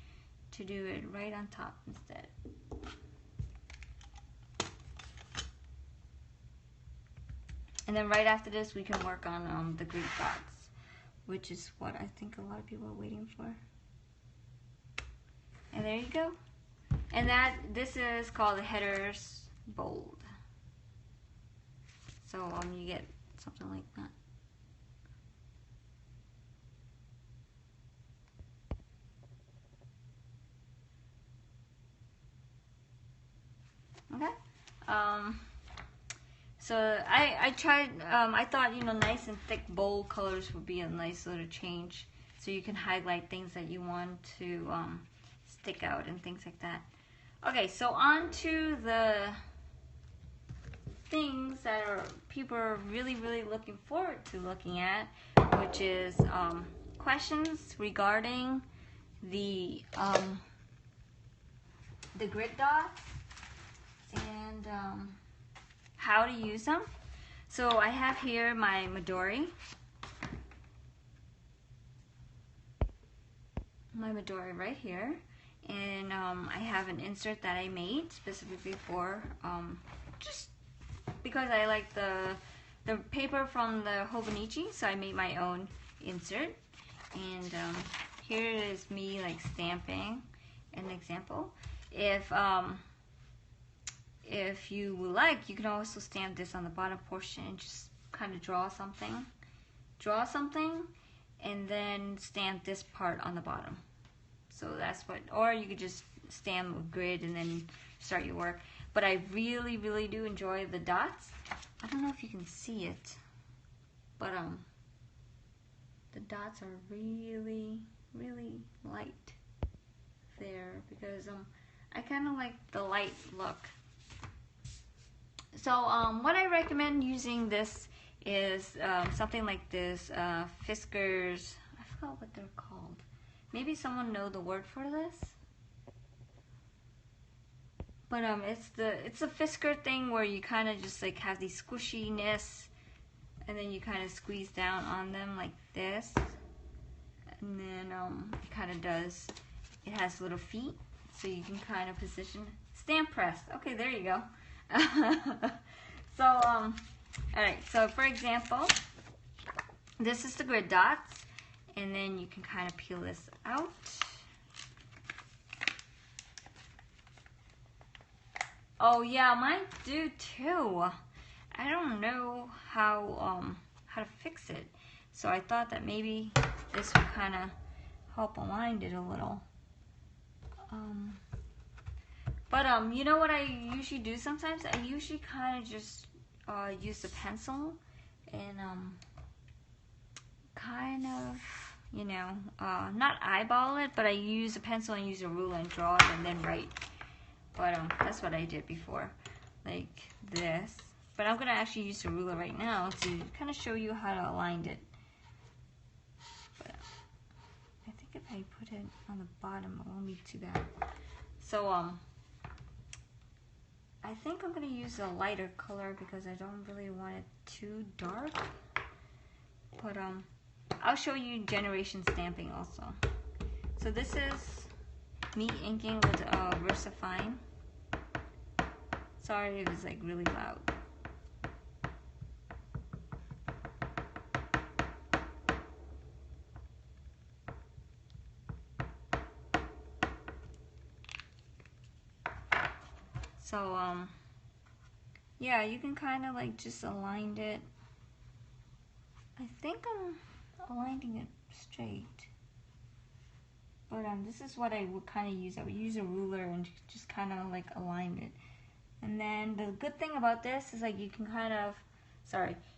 to do it right on top instead. And then right after this, we can work on the Greek dots, which is what I think a lot of people are waiting for. And there you go. And this is called the Headers Bold. So you get something like that. Okay. So I tried, I thought, you know, nice and thick bold colors would be a nice little change. So you can highlight things that you want to stick out and things like that. Okay, so on to the things that people are really, really looking forward to looking at, which is questions regarding the grid dots and how to use them. So I have here my Midori. My Midori right here. And I have an insert that I made specifically for, just because I like the paper from the Hobonichi, so I made my own insert. And here is me like stamping an example. If you would like, you can also stamp this on the bottom portion and just kind of draw something, and then stamp this part on the bottom. So that's what, or you could just stamp a grid and then start your work. But I really, really do enjoy the dots. I don't know if you can see it, but the dots are really, really light there because I kind of like the light look. So what I recommend using this is something like this, Fiskars, I forgot what they're called. Maybe someone know the word for this. But it's a Fiskar thing where you kind of just like have these squishiness, and then you kind of squeeze down on them like this, and then it kind of does. It has little feet, so you can kind of position. Stamp press. Okay, there you go. So all right. So for example, this is the grid dots. And then you can kind of peel this out. Oh yeah, mine do too. I don't know how to fix it. So I thought that maybe this would kind of help align it a little. But you know what I usually do sometimes? I usually kind of just use a pencil and kind of, you know, not eyeball it, but I use a pencil and use a ruler and draw it and then write. But that's what I did before, like this. But I'm gonna actually use the ruler right now to kind of show you how to align it. But I think if I put it on the bottom, it won't be too bad. So I think I'm gonna use a lighter color because I don't really want it too dark. But I'll show you generation stamping also. So this is me inking with VersaFine. Sorry if it's like really loud. So yeah, you can kind of like just align it. I think I'm aligning it straight. But this is what I would kind of use. I would use a ruler and just kind of like align it. And then the good thing about this is like you can kind of,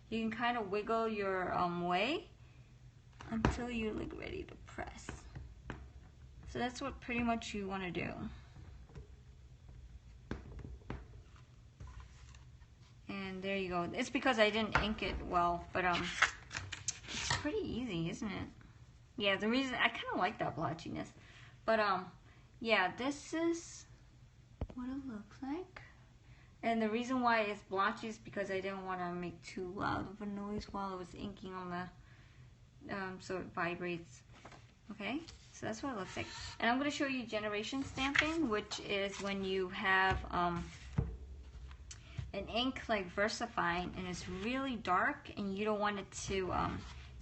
you can kind of wiggle your way until you're like ready to press. So that's what pretty much you want to do. And And there you go. It's because I didn't ink it well, but it's pretty easy, isn't it? Yeah, the reason I kind of like that blotchiness, but yeah, this is what it looks like. And the reason why it's blotchy is because I didn't want to make too loud of a noise while I was inking on the, so it vibrates. Okay, so that's what it looks like. And I'm going to show you generation stamping, which is when you have an ink like VersaFine and it's really dark and you don't want it to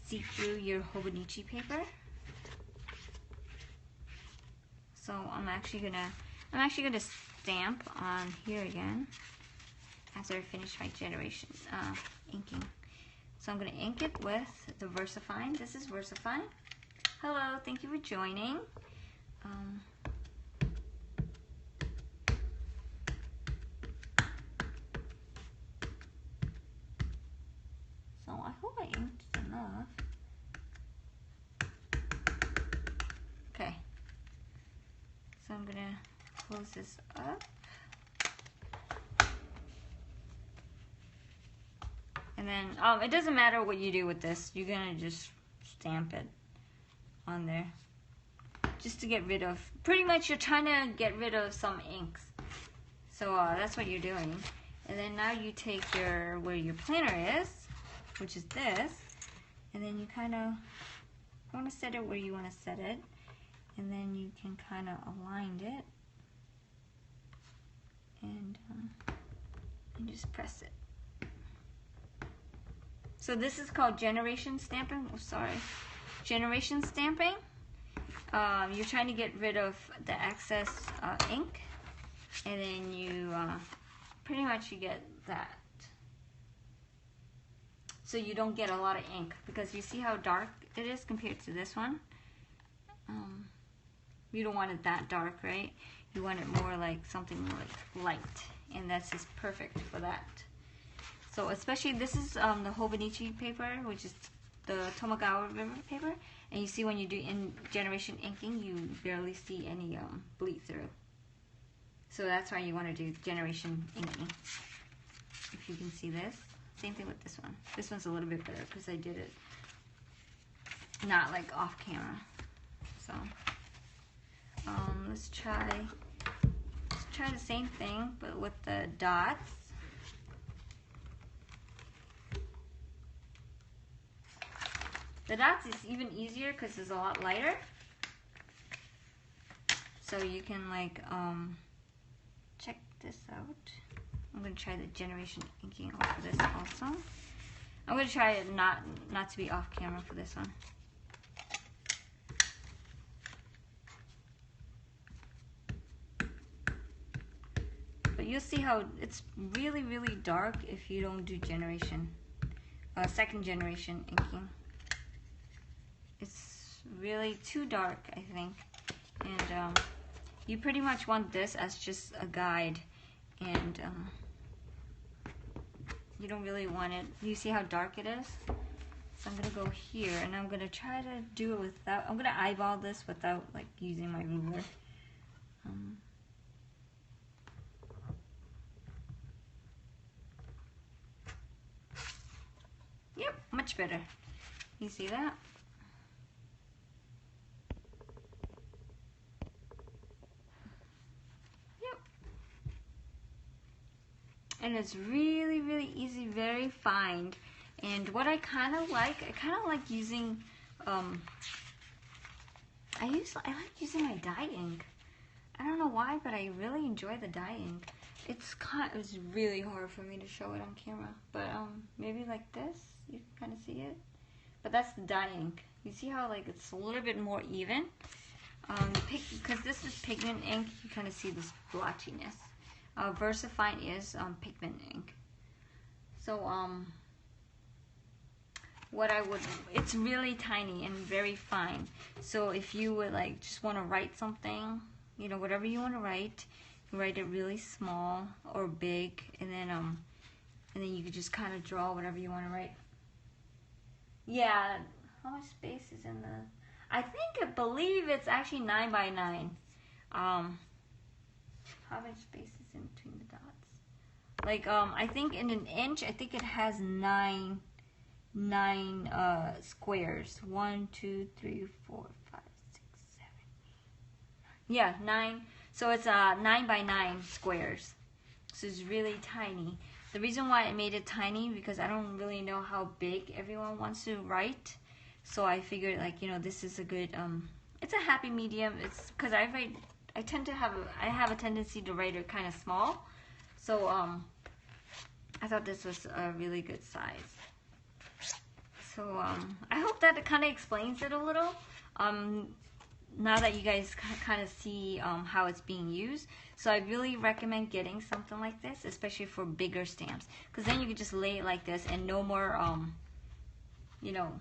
see through your Hobonichi paper. So I'm actually gonna stamp on here again after I finish my generation inking. So I'm gonna ink it with the VersaFine. This is VersaFine. Hello, thank you for joining. So I hope I inked enough. Okay. So I'm gonna close this up. And then, it doesn't matter what you do with this. You're gonna just stamp it on there. Just to get rid of, pretty much you're trying to get rid of some inks. So that's what you're doing. And then now you take where your planner is, which is this, and then you kind of want to set it where you want to set it. And then you can kind of align it. And just press it. So this is called generation stamping. Oh, sorry. Generation stamping. You're trying to get rid of the excess ink, and then you pretty much you get that. So you don't get a lot of ink, because you see how dark it is compared to this one. You don't want it that dark, right? You want it more like something like light, and that's just perfect for that. So especially this is the Hobonichi paper, which is the Tomogawa River paper, and you see when you do in generation inking, you barely see any bleed through. So that's why you want to do generation inking. If you can see this, same thing with this one. This one's a little bit better because I did it not like off camera. So let's try the same thing, but with the dots. The dots is even easier because it's a lot lighter. So you can like check this out. I'm gonna try the generation inking for this also. I'm gonna try it not to be off camera for this one. But you'll see how it's really, really dark if you don't do generation, second generation inking. It's really too dark, I think. And you pretty much want this as just a guide, and you don't really want it. You see how dark it is? So I'm gonna go here, and I'm gonna try to do it without, I'm gonna eyeball this without like using my ruler. Yep, much better. You see that? Yep. And it's really, really easy, very fine. And what I kind of like using, I like using my dye ink. I don't know why, but I really enjoy the dye ink. It's really hard for me to show it on camera, but maybe like this, you can kind of see it. But that's the dye ink. You see how like it's a little bit more even? Because this is pigment ink, you kind of see this blotchiness. VersaFine is pigment ink. So it's really tiny and very fine. So if you would like just want to write something, you know, whatever you want to write, you write it really small or big, and then you could just kind of draw whatever you want to write. Yeah, how much space is in the? I believe it's actually 9 by 9. How much space is in between the dots? Like I think in an inch, I think it has nine squares. 1, 2, 3, 4, 5, 6, 7. Yeah, 9. So it's 9 by 9 squares. So it's really tiny. The reason why I made it tiny because I don't really know how big everyone wants to write. So I figured, like, you know, this is a good it's a happy medium. It's because I tend to have a tendency to write it kind of small. So I thought this was a really good size. So I hope that it kind of explains it a little. Now that you guys kind of see how it's being used. So I really recommend getting something like this, especially for bigger stamps, because then you can just lay it like this and no more you know,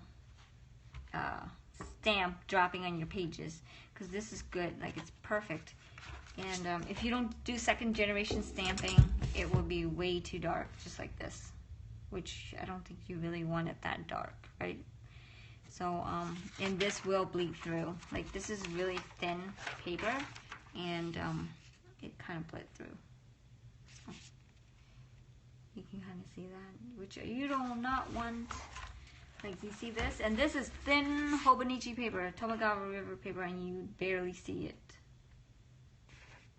stamp dropping on your pages, because this is good. Like, it's perfect. And if you don't do second generation stamping, it will be way too dark, just like this, which I don't think you really want it that dark, right? So, and this will bleed through. Like, this is really thin paper, and it kind of bled through. So, you can kind of see that, which you do not want. Like, you see this? And this is thin Hobonichi paper, Tomogawa River paper, and you barely see it.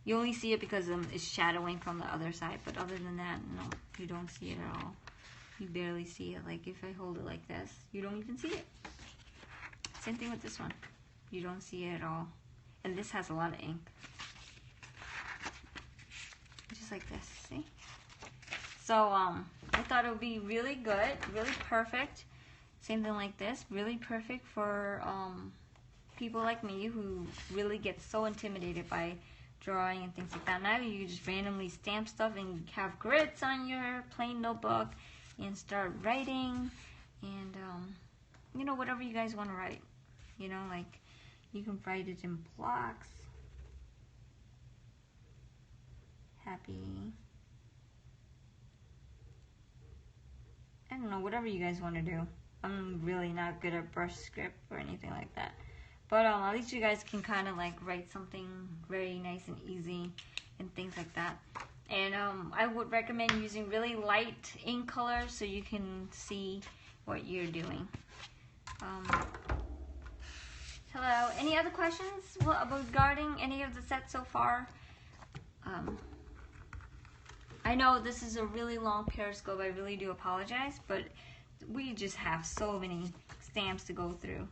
You only see it because it's shadowing from the other side, but other than that, no, you don't see it at all. You barely see it. Like, if I hold it like this, you don't even see it. Same thing with this one. You don't see it at all. And this has a lot of ink. Just like this, see? So, I thought it would be really good, really perfect. Same thing like this, really perfect for people like me who really get so intimidated by drawing and things like that. Now you just randomly stamp stuff and have grids on your plain notebook and start writing, and you know, whatever you guys want to write. You know, like, you can write it in blocks. Happy. I don't know, whatever you guys want to do. I'm really not good at brush script or anything like that. But at least you guys can kind of like write something very nice and easy and things like that. And I would recommend using really light ink colors so you can see what you're doing. Hello, any other questions regarding any of the sets so far? I know this is a really long Periscope, I really do apologize, but we just have so many stamps to go through.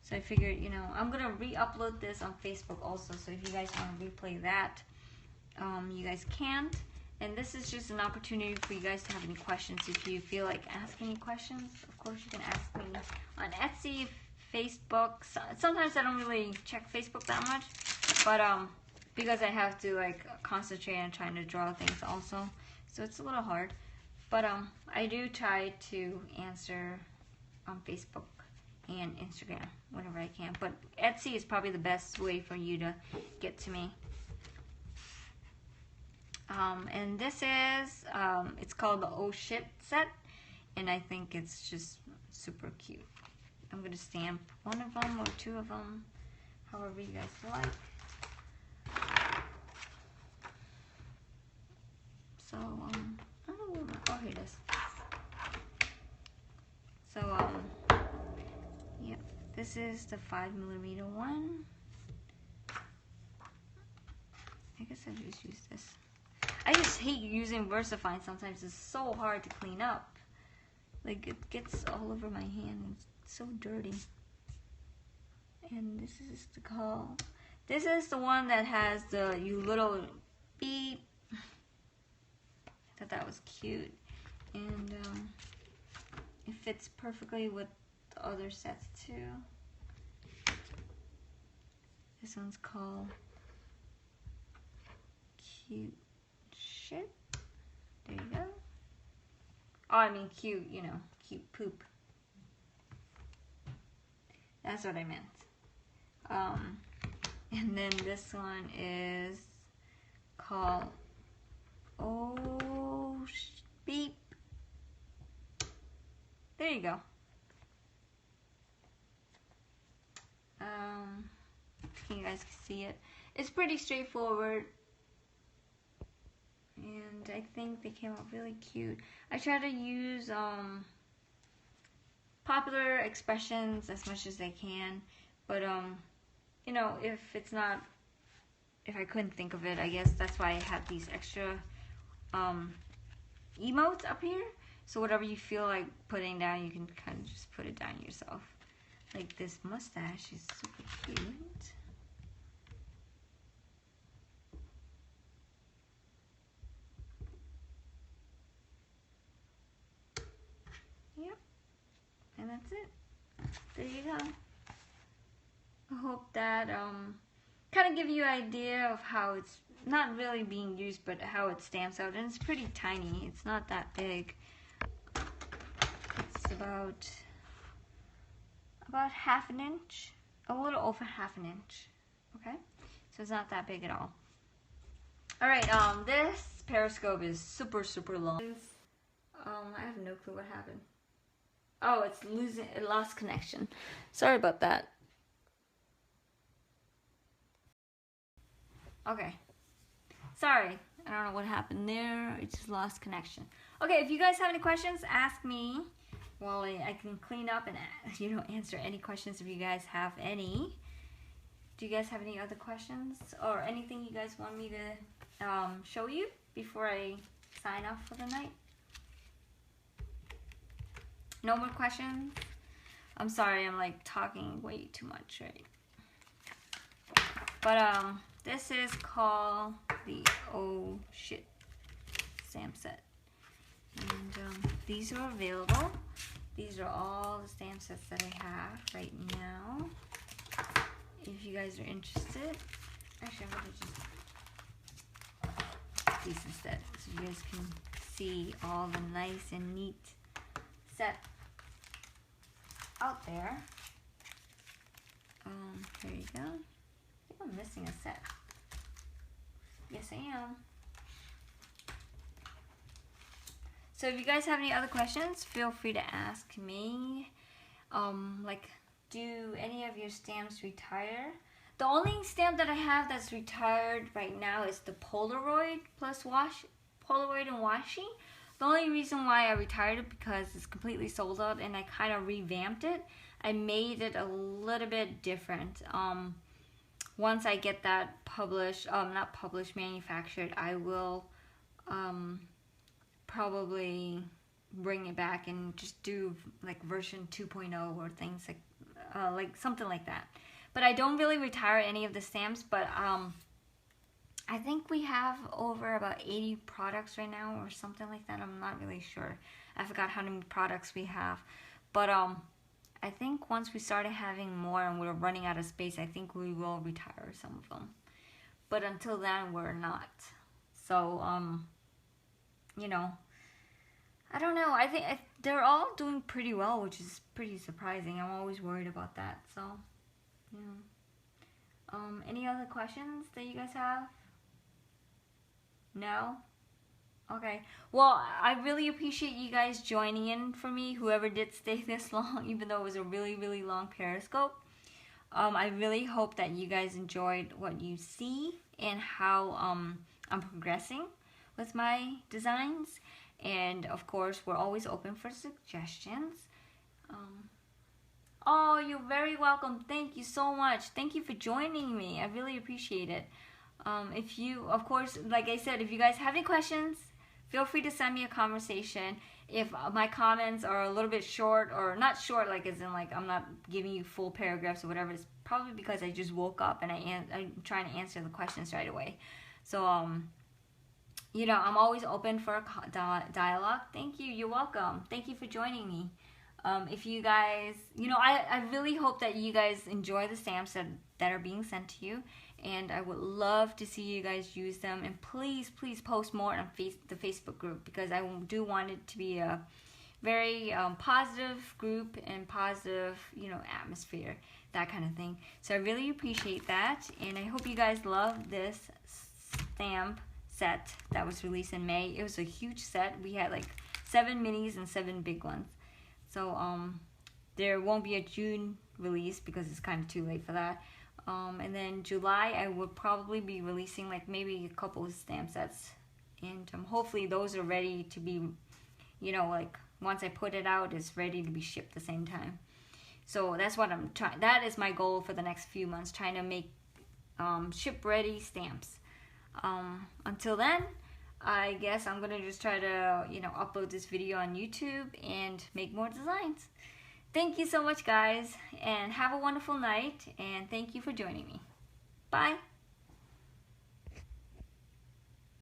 So I figured, you know, I'm gonna re-upload this on Facebook also, so if you guys want to replay that, you guys can. And this is just an opportunity for you guys to have any questions. If you feel like asking any questions, of course you can ask me on Etsy, Facebook. Sometimes I don't really check Facebook that much, but because I have to like concentrate on trying to draw things also, so it's a little hard. But I do try to answer on Facebook and Instagram whenever I can. But Etsy is probably the best way for you to get to me. And this is, it's called the Oh Shit set, and I think it's just super cute. I'm going to stamp one of them or two of them, however you guys like. So, oh, here it is. So, yeah, this is the 5mm one. I guess I just use this. I just hate using VersaFine sometimes. It's so hard to clean up. Like, it gets all over my hand. It's so dirty. And this is the call. This is the one that has the little beep. I thought that was cute. And it fits perfectly with the other sets too. This one's called Cute Shit. There you go. Oh, I mean cute, you know, cute poop. That's what I meant. And then this one is called Oh Beep. There you go. You guys can see it. It's pretty straightforward. and I think they came out really cute. I try to use popular expressions as much as I can, but you know, if I couldn't think of it, I guess that's why I have these extra emotes up here. So whatever you feel like putting down, you can kind of just put it down yourself. Like this mustache is super cute. Yep, and that's it. There you go. I hope that kind of give you an idea of how it's not really being used, but how it stamps out. And it's pretty tiny. It's not that big. It's about half an inch, a little over half an inch. Okay, so it's not that big at all. All right, this periscope is super long. I have no clue what happened. Oh, it lost connection. Sorry about that. Okay. Sorry. I don't know what happened there. It just lost connection. Okay, if you guys have any questions, ask me. Well, I can clean up and, answer any questions if you guys have any. Do you guys have any other questions or anything you guys want me to show you before I sign off for the night? No more questions? I'm sorry, I'm like talking way too much, right? But this is called the Oh Shit stamp set. And these are available. These are all the stamp sets that I have right now. If you guys are interested, actually I'm gonna just put these instead so you guys can see all the nice and neat set out there. Here you go. I think I'm missing a set. Yes, I am. So if you guys have any other questions, feel free to ask me. Like, do any of your stamps retire? The only stamp that I have that's retired right now is the Polaroid plus Polaroid and washi. The only reason why I retired it because it's completely sold out, and I kind of revamped it. I made it a little bit different. Once I get that published, not published, manufactured, I will probably bring it back and just do like version 2.0 or things like something like that. But I don't really retire any of the stamps, but I think we have over about 80 products right now or something like that. I'm not really sure. I forgot how many products we have. But I think once we started having more and we're running out of space, I think we will retire some of them. But until then, we're not. So, I don't know. I think they're all doing pretty well, which is pretty surprising. I'm always worried about that. So, any other questions that you guys have? No? Okay. Well, I really appreciate you guys joining in for me, whoever did stay this long, even though it was a really long periscope. I really hope that you guys enjoyed what you see and how I'm progressing with my designs. And of course, we're always open for suggestions. Oh, you're very welcome. Thank you so much. Thank you for joining me. I really appreciate it. If you, of course, like I said, if you guys have any questions, feel free to send me a conversation. If my comments are a little bit short, or not short like as in like I'm not giving you full paragraphs or whatever, it's probably because I just woke up and I'm trying to answer the questions right away. So, I'm always open for a dialogue. Thank you. You're welcome. Thank you for joining me. If you guys, I really hope that you guys enjoy the stamps that are being sent to you. And I would love to see you guys use them. And please post more on the Facebook group, because I do want it to be a very positive group and positive, atmosphere, that kind of thing. So I really appreciate that. And I hope you guys love this stamp set that was released in May. It was a huge set. We had like 7 minis and 7 big ones. So there won't be a June release because it's kind of too late for that. And then July I would probably be releasing like maybe a couple of stamp sets, and hopefully those are ready to be, you know, like once I put it out, it's ready to be shipped the same time. So that's what I'm trying. That is my goal for the next few months, trying to make ship ready stamps. Until then, I guess I'm gonna just try to, you know, upload this video on YouTube and make more designs. Thank you so much, guys, and have a wonderful night, and thank you for joining me. Bye.